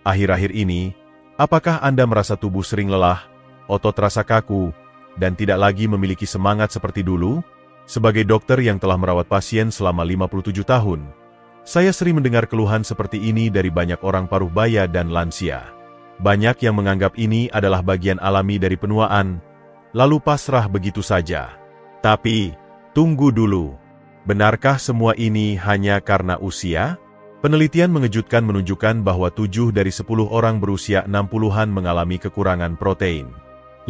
Akhir-akhir ini, apakah Anda merasa tubuh sering lelah, otot terasa kaku, dan tidak lagi memiliki semangat seperti dulu? Sebagai dokter yang telah merawat pasien selama 57 tahun, saya sering mendengar keluhan seperti ini dari banyak orang paruh baya dan lansia. Banyak yang menganggap ini adalah bagian alami dari penuaan, lalu pasrah begitu saja. Tapi, tunggu dulu. Benarkah semua ini hanya karena usia? Penelitian mengejutkan menunjukkan bahwa 7 dari 10 orang berusia 60-an mengalami kekurangan protein.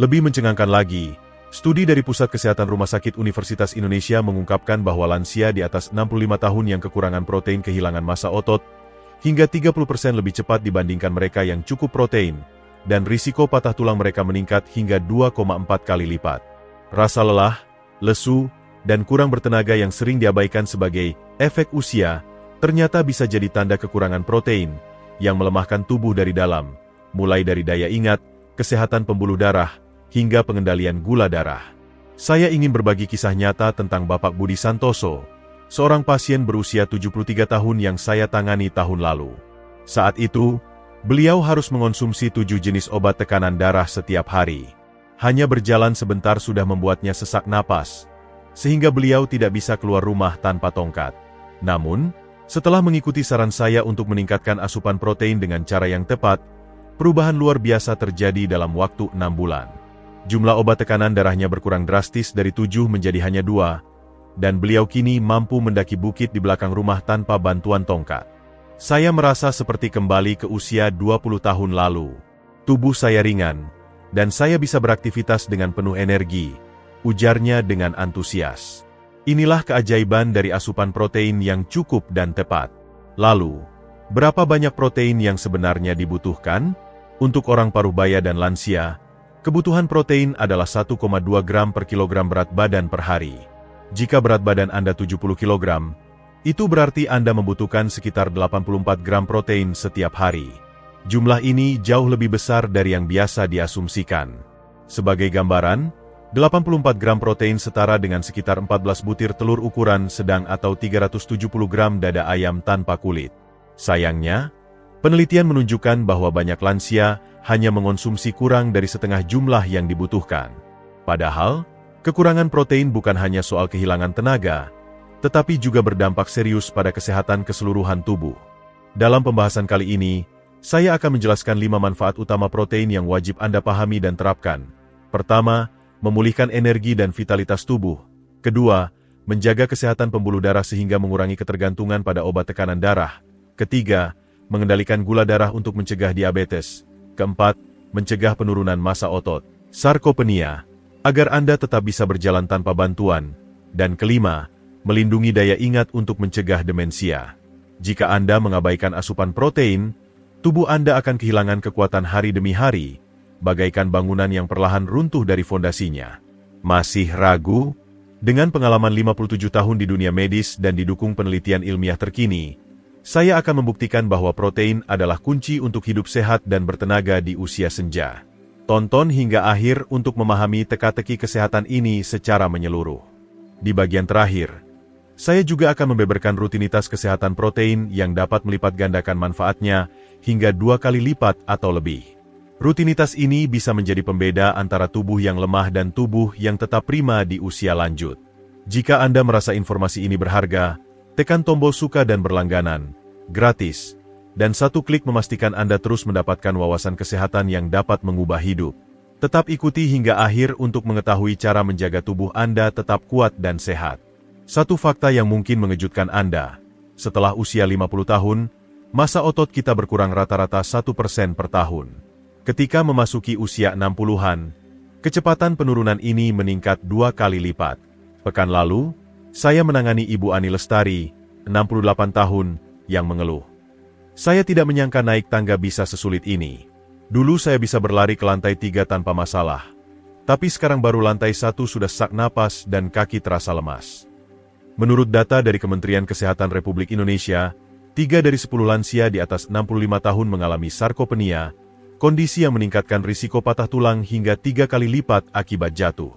Lebih mencengangkan lagi, studi dari Pusat Kesehatan Rumah Sakit Universitas Indonesia mengungkapkan bahwa lansia di atas 65 tahun yang kekurangan protein kehilangan massa otot hingga 30% lebih cepat dibandingkan mereka yang cukup protein, dan risiko patah tulang mereka meningkat hingga 2,4 kali lipat. Rasa lelah, lesu, dan kurang bertenaga yang sering diabaikan sebagai efek usia, ternyata bisa jadi tanda kekurangan protein yang melemahkan tubuh dari dalam, mulai dari daya ingat, kesehatan pembuluh darah, hingga pengendalian gula darah. Saya ingin berbagi kisah nyata tentang Bapak Budi Santoso, seorang pasien berusia 73 tahun yang saya tangani tahun lalu. Saat itu, beliau harus mengonsumsi 7 jenis obat tekanan darah setiap hari. Hanya berjalan sebentar sudah membuatnya sesak napas, sehingga beliau tidak bisa keluar rumah tanpa tongkat. Namun, setelah mengikuti saran saya untuk meningkatkan asupan protein dengan cara yang tepat, perubahan luar biasa terjadi dalam waktu 6 bulan. Jumlah obat tekanan darahnya berkurang drastis dari 7 menjadi hanya 2, dan beliau kini mampu mendaki bukit di belakang rumah tanpa bantuan tongkat. Saya merasa seperti kembali ke usia 20 tahun lalu. Tubuh saya ringan, dan saya bisa beraktivitas dengan penuh energi, ujarnya dengan antusias. Inilah keajaiban dari asupan protein yang cukup dan tepat. Lalu, berapa banyak protein yang sebenarnya dibutuhkan? Untuk orang paruh baya dan lansia, kebutuhan protein adalah 1,2 gram per kilogram berat badan per hari. Jika berat badan Anda 70 kg, itu berarti Anda membutuhkan sekitar 84 gram protein setiap hari. Jumlah ini jauh lebih besar dari yang biasa diasumsikan. Sebagai gambaran, 84 gram protein setara dengan sekitar 14 butir telur ukuran sedang atau 370 gram dada ayam tanpa kulit. Sayangnya, penelitian menunjukkan bahwa banyak lansia hanya mengonsumsi kurang dari setengah jumlah yang dibutuhkan. Padahal, kekurangan protein bukan hanya soal kehilangan tenaga, tetapi juga berdampak serius pada kesehatan keseluruhan tubuh. Dalam pembahasan kali ini, saya akan menjelaskan 5 manfaat utama protein yang wajib Anda pahami dan terapkan. Pertama, memulihkan energi dan vitalitas tubuh. Kedua, menjaga kesehatan pembuluh darah sehingga mengurangi ketergantungan pada obat tekanan darah. Ketiga, mengendalikan gula darah untuk mencegah diabetes. Keempat, mencegah penurunan massa otot, sarkopenia, agar Anda tetap bisa berjalan tanpa bantuan. Dan kelima, melindungi daya ingat untuk mencegah demensia. Jika Anda mengabaikan asupan protein, tubuh Anda akan kehilangan kekuatan hari demi hari, bagaikan bangunan yang perlahan runtuh dari fondasinya. Masih ragu? Dengan pengalaman 57 tahun di dunia medis dan didukung penelitian ilmiah terkini, saya akan membuktikan bahwa protein adalah kunci untuk hidup sehat dan bertenaga di usia senja. Tonton hingga akhir untuk memahami teka-teki kesehatan ini secara menyeluruh. Di bagian terakhir, saya juga akan membeberkan rutinitas kesehatan protein yang dapat melipat gandakan manfaatnya hingga 2 kali lipat atau lebih. Rutinitas ini bisa menjadi pembeda antara tubuh yang lemah dan tubuh yang tetap prima di usia lanjut. Jika Anda merasa informasi ini berharga, tekan tombol suka dan berlangganan, gratis, dan 1 klik memastikan Anda terus mendapatkan wawasan kesehatan yang dapat mengubah hidup. Tetap ikuti hingga akhir untuk mengetahui cara menjaga tubuh Anda tetap kuat dan sehat. Satu fakta yang mungkin mengejutkan Anda, setelah usia 50 tahun, massa otot kita berkurang rata-rata 1% per tahun. Ketika memasuki usia 60-an, kecepatan penurunan ini meningkat 2 kali lipat. Pekan lalu, saya menangani Ibu Ani Lestari, 68 tahun, yang mengeluh. Saya tidak menyangka naik tangga bisa sesulit ini. Dulu saya bisa berlari ke lantai 3 tanpa masalah. Tapi sekarang baru lantai 1 sudah sesak napas dan kaki terasa lemas. Menurut data dari Kementerian Kesehatan Republik Indonesia, 3 dari 10 lansia di atas 65 tahun mengalami sarkopenia, kondisi yang meningkatkan risiko patah tulang hingga 3 kali lipat akibat jatuh.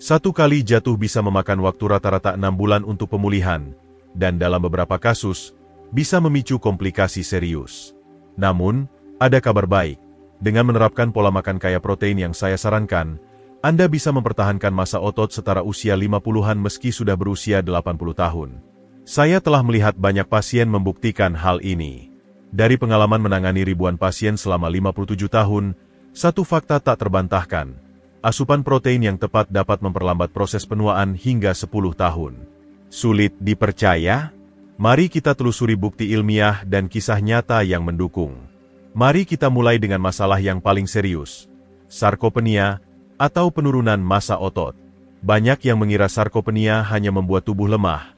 1 kali jatuh bisa memakan waktu rata-rata 6 bulan untuk pemulihan, dan dalam beberapa kasus, bisa memicu komplikasi serius. Namun, Ada kabar baik. Dengan menerapkan pola makan kaya protein yang saya sarankan, Anda bisa mempertahankan massa otot setara usia 50-an meski sudah berusia 80 tahun. Saya telah melihat banyak pasien membuktikan hal ini. Dari pengalaman menangani ribuan pasien selama 57 tahun, satu fakta tak terbantahkan. Asupan protein yang tepat dapat memperlambat proses penuaan hingga 10 tahun. Sulit dipercaya? Mari kita telusuri bukti ilmiah dan kisah nyata yang mendukung. Mari kita mulai dengan masalah yang paling serius, sarkopenia atau penurunan massa otot. Banyak yang mengira sarkopenia hanya membuat tubuh lemah.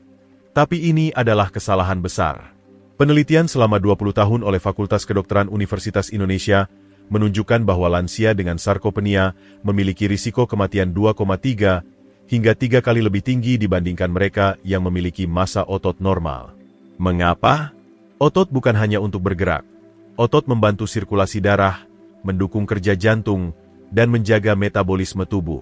Tapi ini adalah kesalahan besar. Penelitian selama 20 tahun oleh Fakultas Kedokteran Universitas Indonesia menunjukkan bahwa lansia dengan sarkopenia memiliki risiko kematian 2,3 hingga 3 kali lebih tinggi dibandingkan mereka yang memiliki massa otot normal. Mengapa? Otot bukan hanya untuk bergerak. Otot membantu sirkulasi darah, mendukung kerja jantung, dan menjaga metabolisme tubuh.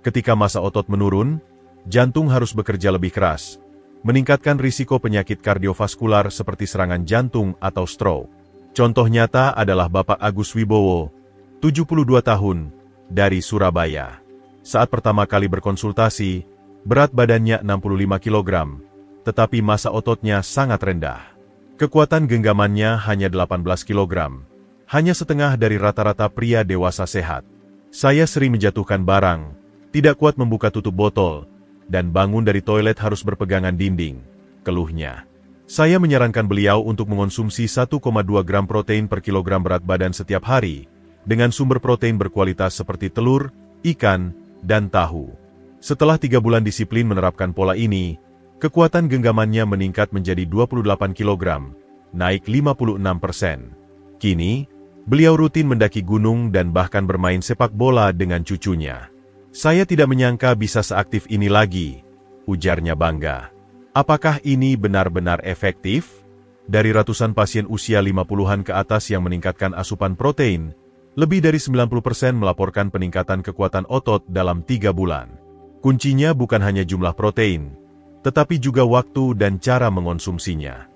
Ketika massa otot menurun, jantung harus bekerja lebih keras, meningkatkan risiko penyakit kardiovaskular seperti serangan jantung atau stroke. Contoh nyata adalah Bapak Agus Wibowo, 72 tahun, dari Surabaya. Saat pertama kali berkonsultasi, berat badannya 65 kg, tetapi massa ototnya sangat rendah. Kekuatan genggamannya hanya 18 kg, hanya setengah dari rata-rata pria dewasa sehat. Saya sering menjatuhkan barang, tidak kuat membuka tutup botol, dan bangun dari toilet harus berpegangan dinding, keluhnya. Saya menyarankan beliau untuk mengonsumsi 1,2 gram protein per kilogram berat badan setiap hari, dengan sumber protein berkualitas seperti telur, ikan, dan tahu. Setelah 3 bulan disiplin menerapkan pola ini, kekuatan genggamannya meningkat menjadi 28 kg, naik 56%. Kini, beliau rutin mendaki gunung dan bahkan bermain sepak bola dengan cucunya. Saya tidak menyangka bisa seaktif ini lagi, ujarnya bangga. Apakah ini benar-benar efektif? Dari ratusan pasien usia 50-an ke atas yang meningkatkan asupan protein, lebih dari 90% melaporkan peningkatan kekuatan otot dalam 3 bulan. Kuncinya bukan hanya jumlah protein, tetapi juga waktu dan cara mengonsumsinya.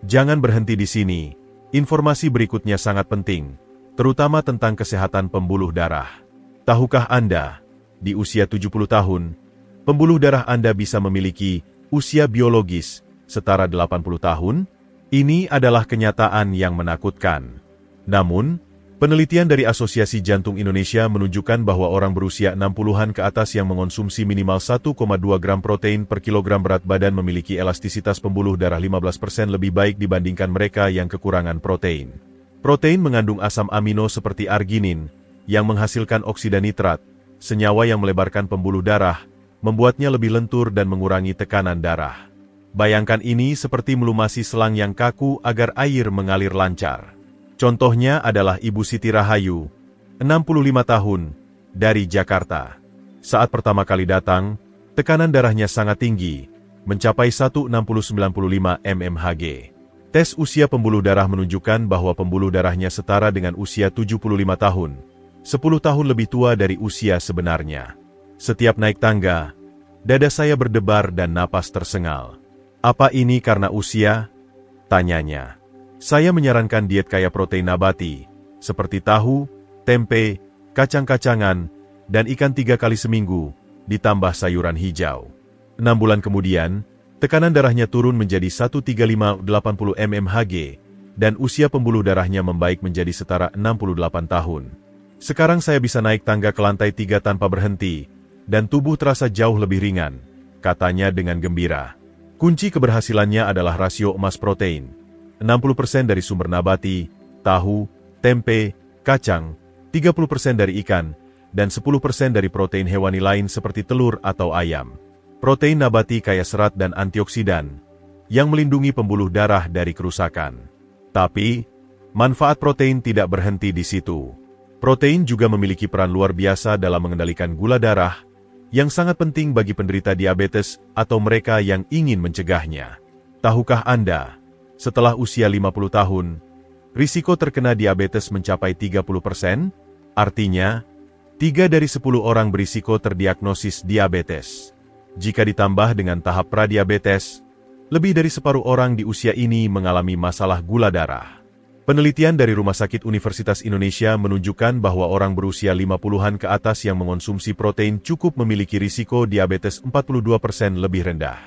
Jangan berhenti di sini, informasi berikutnya sangat penting, terutama tentang kesehatan pembuluh darah. Tahukah Anda, di usia 70 tahun, pembuluh darah Anda bisa memiliki usia biologis setara 80 tahun? Ini adalah kenyataan yang menakutkan. Namun, penelitian dari Asosiasi Jantung Indonesia menunjukkan bahwa orang berusia 60-an ke atas yang mengonsumsi minimal 1,2 gram protein per kilogram berat badan memiliki elastisitas pembuluh darah 15% lebih baik dibandingkan mereka yang kekurangan protein. Protein mengandung asam amino seperti arginin, yang menghasilkan oksida nitrat, senyawa yang melebarkan pembuluh darah, membuatnya lebih lentur dan mengurangi tekanan darah. Bayangkan ini seperti melumasi selang yang kaku agar air mengalir lancar. Contohnya adalah Ibu Siti Rahayu, 65 tahun, dari Jakarta. Saat pertama kali datang, tekanan darahnya sangat tinggi, mencapai 160/95 mmHg. Tes usia pembuluh darah menunjukkan bahwa pembuluh darahnya setara dengan usia 75 tahun, 10 tahun lebih tua dari usia sebenarnya. Setiap naik tangga, dada saya berdebar dan napas tersengal. Apa ini karena usia? Tanyanya. Saya menyarankan diet kaya protein nabati, seperti tahu, tempe, kacang-kacangan, dan ikan 3 kali seminggu, ditambah sayuran hijau. 6 bulan kemudian, tekanan darahnya turun menjadi 135/80 mmHg, dan usia pembuluh darahnya membaik menjadi setara 68 tahun. Sekarang saya bisa naik tangga ke lantai 3 tanpa berhenti, dan tubuh terasa jauh lebih ringan, katanya dengan gembira. Kunci keberhasilannya adalah rasio emas protein. 60% dari sumber nabati, tahu, tempe, kacang, 30% dari ikan, dan 10% dari protein hewani lain seperti telur atau ayam. Protein nabati kaya serat dan antioksidan, yang melindungi pembuluh darah dari kerusakan. Tapi, manfaat protein tidak berhenti di situ. Protein juga memiliki peran luar biasa dalam mengendalikan gula darah, yang sangat penting bagi penderita diabetes atau mereka yang ingin mencegahnya. Tahukah Anda, setelah usia 50 tahun, risiko terkena diabetes mencapai 30%? Artinya, 3 dari 10 orang berisiko terdiagnosis diabetes. Jika ditambah dengan tahap pradiabetes, lebih dari separuh orang di usia ini mengalami masalah gula darah. Penelitian dari Rumah Sakit Universitas Indonesia menunjukkan bahwa orang berusia 50-an ke atas yang mengonsumsi protein cukup memiliki risiko diabetes 42% lebih rendah.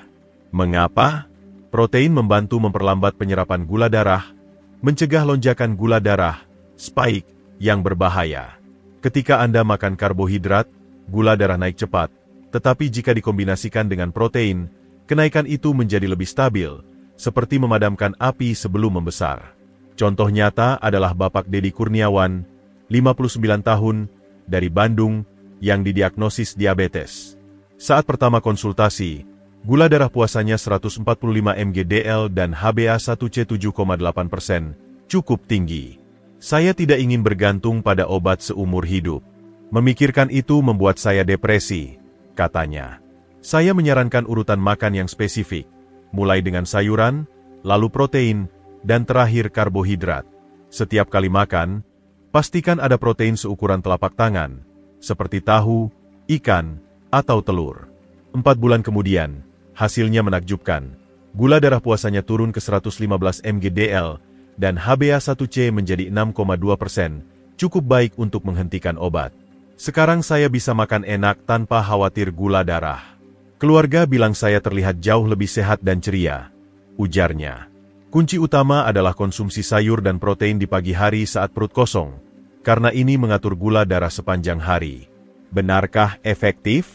Mengapa? Protein membantu memperlambat penyerapan gula darah, mencegah lonjakan gula darah, spike, yang berbahaya. Ketika Anda makan karbohidrat, gula darah naik cepat, tetapi jika dikombinasikan dengan protein, kenaikan itu menjadi lebih stabil, seperti memadamkan api sebelum membesar. Contoh nyata adalah Bapak Dedi Kurniawan, 59 tahun, dari Bandung, yang didiagnosis diabetes. Saat pertama konsultasi, gula darah puasanya 145 mg/dl dan HbA1c 7,8%, cukup tinggi. Saya tidak ingin bergantung pada obat seumur hidup. Memikirkan itu membuat saya depresi, katanya. Saya menyarankan urutan makan yang spesifik, mulai dengan sayuran, lalu protein, dan terakhir karbohidrat. Setiap kali makan, pastikan ada protein seukuran telapak tangan, seperti tahu, ikan, atau telur. 4 bulan kemudian, hasilnya menakjubkan. Gula darah puasanya turun ke 115 mg/dl, dan HbA1c menjadi 6,2%, cukup baik untuk menghentikan obat. Sekarang saya bisa makan enak tanpa khawatir gula darah. Keluarga bilang saya terlihat jauh lebih sehat dan ceria, ujarnya. Kunci utama adalah konsumsi sayur dan protein di pagi hari saat perut kosong, karena ini mengatur gula darah sepanjang hari. Benarkah efektif?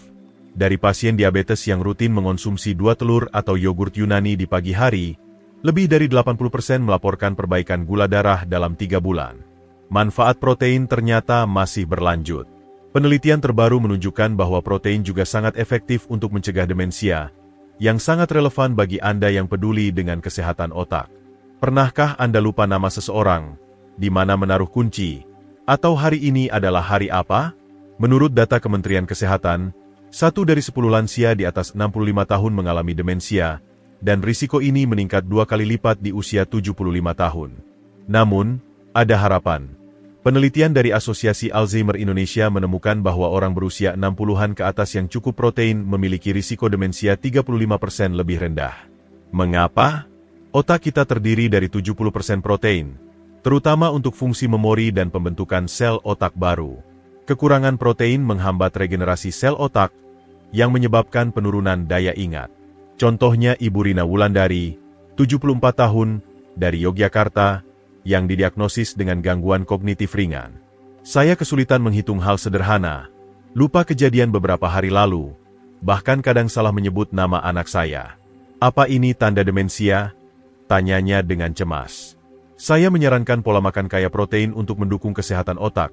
Dari pasien diabetes yang rutin mengonsumsi 2 telur atau yogurt Yunani di pagi hari, lebih dari 80% melaporkan perbaikan gula darah dalam 3 bulan. Manfaat protein ternyata masih berlanjut. Penelitian terbaru menunjukkan bahwa protein juga sangat efektif untuk mencegah demensia, yang sangat relevan bagi Anda yang peduli dengan kesehatan otak. Pernahkah Anda lupa nama seseorang, di mana menaruh kunci, atau hari ini adalah hari apa? Menurut data Kementerian Kesehatan, 1 dari 10 lansia di atas 65 tahun mengalami demensia, dan risiko ini meningkat 2 kali lipat di usia 75 tahun. Namun, ada harapan. Penelitian dari Asosiasi Alzheimer Indonesia menemukan bahwa orang berusia 60-an ke atas yang cukup protein memiliki risiko demensia 35% lebih rendah. Mengapa? Otak kita terdiri dari 70% protein, terutama untuk fungsi memori dan pembentukan sel otak baru. Kekurangan protein menghambat regenerasi sel otak, yang menyebabkan penurunan daya ingat. Contohnya Ibu Rina Wulandari, 74 tahun, dari Yogyakarta, yang didiagnosis dengan gangguan kognitif ringan. Saya kesulitan menghitung hal sederhana, lupa kejadian beberapa hari lalu, bahkan kadang salah menyebut nama anak saya. Apa ini tanda demensia? Tanyanya dengan cemas. Saya menyarankan pola makan kaya protein untuk mendukung kesehatan otak.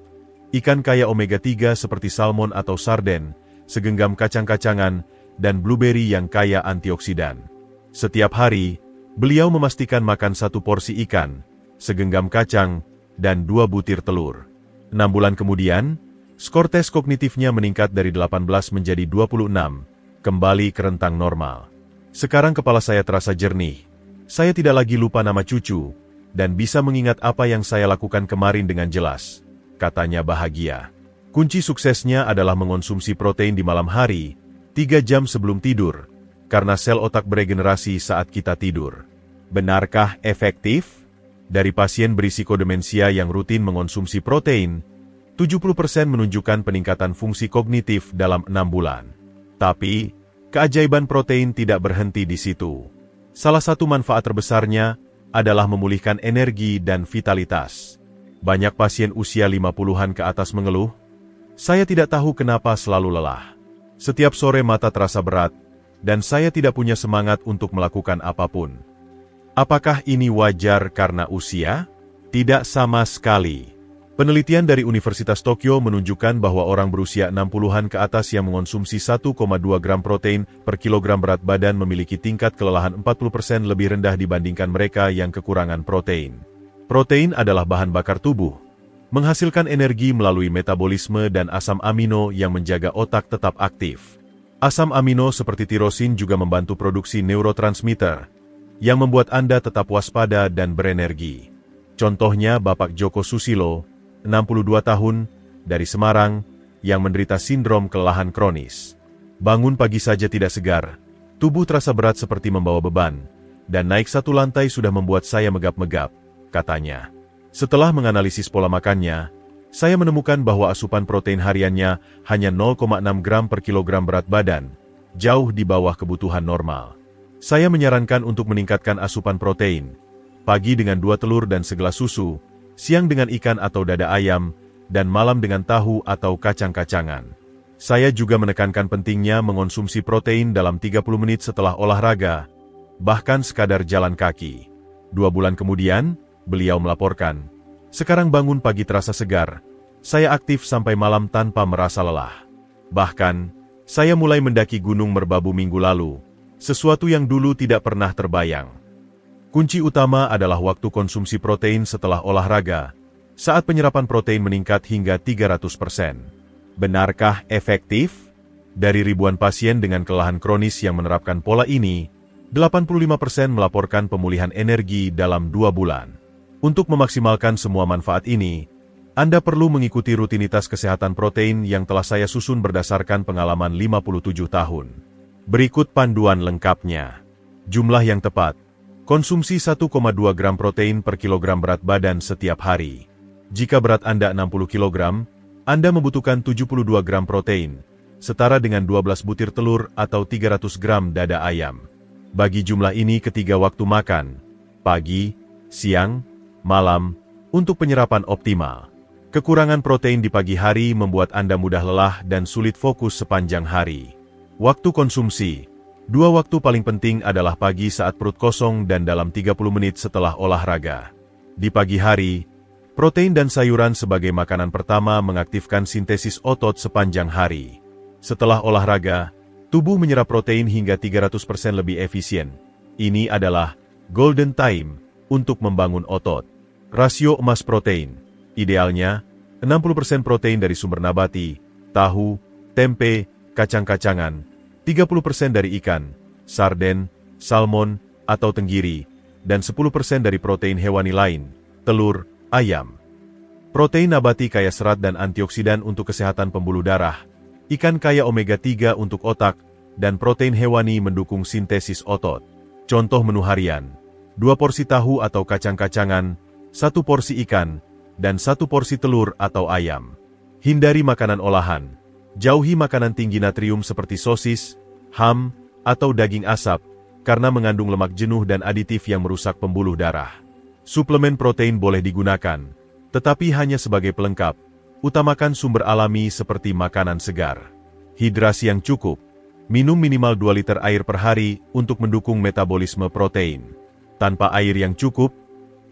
Ikan kaya omega-3 seperti salmon atau sarden, segenggam kacang-kacangan, dan blueberry yang kaya antioksidan. Setiap hari, beliau memastikan makan 1 porsi ikan, segenggam kacang, dan 2 butir telur. 6 bulan kemudian, skor tes kognitifnya meningkat dari 18 menjadi 26, kembali ke rentang normal. Sekarang kepala saya terasa jernih. Saya tidak lagi lupa nama cucu, dan bisa mengingat apa yang saya lakukan kemarin dengan jelas, katanya bahagia. Kunci suksesnya adalah mengonsumsi protein di malam hari, 3 jam sebelum tidur, karena sel otak beregenerasi saat kita tidur. Benarkah efektif? Dari pasien berisiko demensia yang rutin mengonsumsi protein, 70% menunjukkan peningkatan fungsi kognitif dalam 6 bulan. Tapi, keajaiban protein tidak berhenti di situ. Salah satu manfaat terbesarnya adalah memulihkan energi dan vitalitas. Banyak pasien usia 50-an ke atas mengeluh, "Saya tidak tahu kenapa selalu lelah. Setiap sore mata terasa berat, dan saya tidak punya semangat untuk melakukan apapun." Apakah ini wajar karena usia? Tidak sama sekali. Penelitian dari Universitas Tokyo menunjukkan bahwa orang berusia 60-an ke atas yang mengonsumsi 1,2 gram protein per kilogram berat badan memiliki tingkat kelelahan 40% lebih rendah dibandingkan mereka yang kekurangan protein. Protein adalah bahan bakar tubuh, menghasilkan energi melalui metabolisme dan asam amino yang menjaga otak tetap aktif. Asam amino seperti tirosin juga membantu produksi neurotransmitter, yang membuat Anda tetap waspada dan berenergi. Contohnya Bapak Joko Susilo, 62 tahun, dari Semarang, yang menderita sindrom kelelahan kronis. Bangun pagi saja tidak segar, tubuh terasa berat seperti membawa beban, dan naik 1 lantai sudah membuat saya megap-megap, katanya. Setelah menganalisis pola makannya, saya menemukan bahwa asupan protein hariannya hanya 0,6 gram per kilogram berat badan, jauh di bawah kebutuhan normal. Saya menyarankan untuk meningkatkan asupan protein, pagi dengan 2 telur dan segelas susu, siang dengan ikan atau dada ayam, dan malam dengan tahu atau kacang-kacangan. Saya juga menekankan pentingnya mengonsumsi protein dalam 30 menit setelah olahraga, bahkan sekadar jalan kaki. 2 bulan kemudian, beliau melaporkan, "Sekarang bangun pagi terasa segar, saya aktif sampai malam tanpa merasa lelah. Bahkan, saya mulai mendaki Gunung Merbabu minggu lalu, sesuatu yang dulu tidak pernah terbayang." Kunci utama adalah waktu konsumsi protein setelah olahraga, saat penyerapan protein meningkat hingga 300%. Benarkah efektif? Dari ribuan pasien dengan kelelahan kronis yang menerapkan pola ini, 85% melaporkan pemulihan energi dalam 2 bulan. Untuk memaksimalkan semua manfaat ini, Anda perlu mengikuti rutinitas kesehatan protein yang telah saya susun berdasarkan pengalaman 57 tahun. Berikut panduan lengkapnya. Jumlah yang tepat. Konsumsi 1,2 gram protein per kilogram berat badan setiap hari. Jika berat Anda 60 kg, Anda membutuhkan 72 gram protein, setara dengan 12 butir telur atau 300 gram dada ayam. Bagi jumlah ini ketiga waktu makan, pagi, siang, malam, untuk penyerapan optimal. Kekurangan protein di pagi hari membuat Anda mudah lelah dan sulit fokus sepanjang hari. Waktu konsumsi. 2 waktu paling penting adalah pagi saat perut kosong dan dalam 30 menit setelah olahraga. Di pagi hari, protein dan sayuran sebagai makanan pertama mengaktifkan sintesis otot sepanjang hari. Setelah olahraga, tubuh menyerap protein hingga 300% lebih efisien. Ini adalah golden time untuk membangun otot. Rasio emas protein. Idealnya, 60% protein dari sumber nabati, tahu, tempe, kacang-kacangan, 30% dari ikan, sarden, salmon, atau tenggiri, dan 10% dari protein hewani lain, telur, ayam. Protein nabati kaya serat dan antioksidan untuk kesehatan pembuluh darah, ikan kaya omega-3 untuk otak, dan protein hewani mendukung sintesis otot. Contoh menu harian, 2 porsi tahu atau kacang-kacangan, 1 porsi ikan, dan 1 porsi telur atau ayam. Hindari makanan olahan. Jauhi makanan tinggi natrium seperti sosis, ham, atau daging asap, karena mengandung lemak jenuh dan aditif yang merusak pembuluh darah. Suplemen protein boleh digunakan, tetapi hanya sebagai pelengkap. Utamakan sumber alami seperti makanan segar. Hidrasi yang cukup. Minum minimal 2 liter air per hari untuk mendukung metabolisme protein. Tanpa air yang cukup,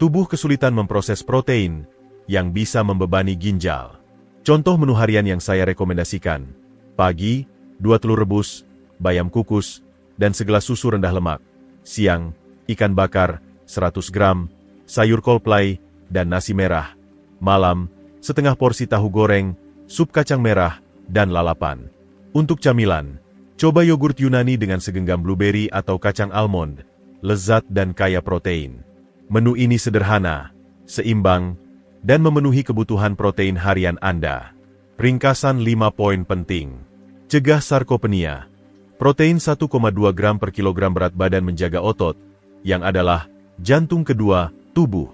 tubuh kesulitan memproses protein, yang bisa membebani ginjal. Contoh menu harian yang saya rekomendasikan. Pagi, 2 telur rebus, bayam kukus, dan segelas susu rendah lemak. Siang, ikan bakar, 100 gram, sayur kol play, dan nasi merah. Malam, setengah porsi tahu goreng, sup kacang merah, dan lalapan. Untuk camilan, coba yogurt Yunani dengan segenggam blueberry atau kacang almond, lezat dan kaya protein. Menu ini sederhana, seimbang, dan memenuhi kebutuhan protein harian Anda. Ringkasan 5 poin penting. Cegah sarkopenia. Protein 1,2 gram per kilogram berat badan menjaga otot, yang adalah jantung kedua tubuh.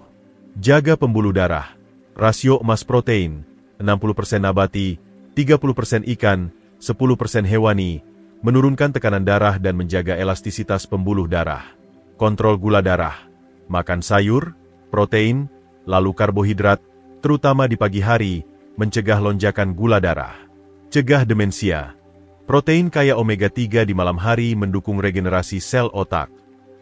Jaga pembuluh darah. Rasio emas protein, 60% nabati, 30% ikan, 10% hewani, menurunkan tekanan darah dan menjaga elastisitas pembuluh darah. Kontrol gula darah. Makan sayur, protein, lalu karbohidrat, terutama di pagi hari, mencegah lonjakan gula darah. Cegah demensia. Protein kaya omega-3 di malam hari mendukung regenerasi sel otak.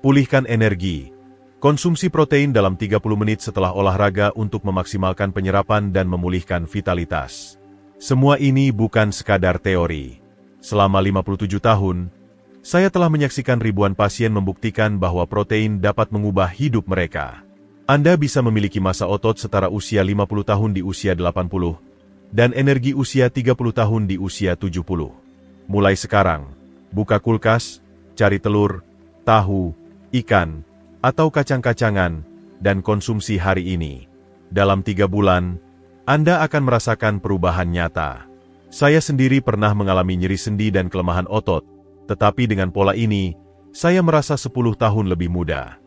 Pulihkan energi. Konsumsi protein dalam 30 menit setelah olahraga untuk memaksimalkan penyerapan dan memulihkan vitalitas. Semua ini bukan sekadar teori. Selama 57 tahun, saya telah menyaksikan ribuan pasien membuktikan bahwa protein dapat mengubah hidup mereka. Anda bisa memiliki massa otot setara usia 50 tahun di usia 80, dan energi usia 30 tahun di usia 70. Mulai sekarang, buka kulkas, cari telur, tahu, ikan, atau kacang-kacangan, dan konsumsi hari ini. Dalam 3 bulan, Anda akan merasakan perubahan nyata. Saya sendiri pernah mengalami nyeri sendi dan kelemahan otot, tetapi dengan pola ini, saya merasa 10 tahun lebih muda.